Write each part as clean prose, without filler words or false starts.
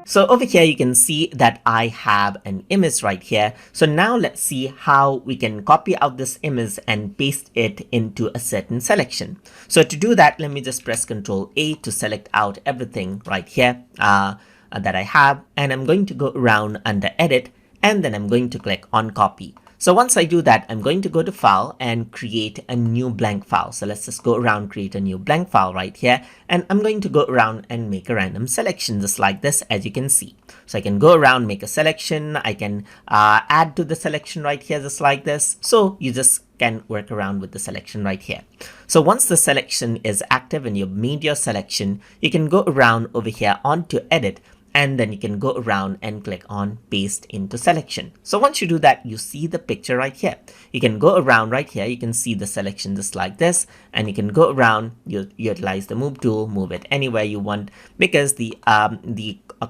So over here, you can see that I have an image right here. So now let's see how we can copy out this image and paste it into a certain selection. So to do that, let me just press Ctrl A to select out everything right here that I have. And I'm going to go around under Edit, and then I'm going to click on Copy. So once I do that, I'm going to go to File and create a new blank file. So let's just go around, create a new blank file right here. And I'm going to go around and make a random selection just like this, as you can see. So I can go around, make a selection. I can add to the selection right here just like this. So you just can work around with the selection right here. So once the selection is active and you've made your selection, you can go around over here onto Edit, and then you can go around and click on Paste into Selection. So once you do that, you see the picture right here. You can go around right here. You can see the selection just like this, and you can go around, you utilize the Move tool, move it anywhere you want, because the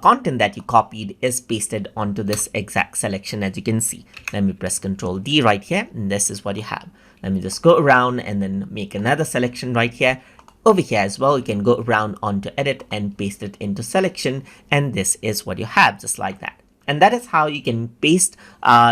content that you copied is pasted onto this exact selection, as you can see. Let me press Ctrl D right here, and this is what you have. Let me just go around and then make another selection right here. Over here as well, you can go around onto Edit and paste it into Selection, and this is what you have, just like that. And that is how you can paste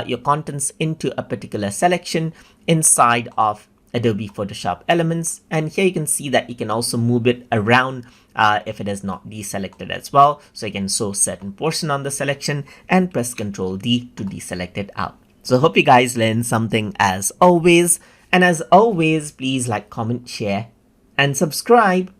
your contents into a particular selection inside of Adobe Photoshop Elements. And here you can see that you can also move it around if it is not deselected as well. So you can show certain portion on the selection and press Ctrl D to deselect it out. So hope you guys learned something as always. And as always, please like, comment, share, and subscribe.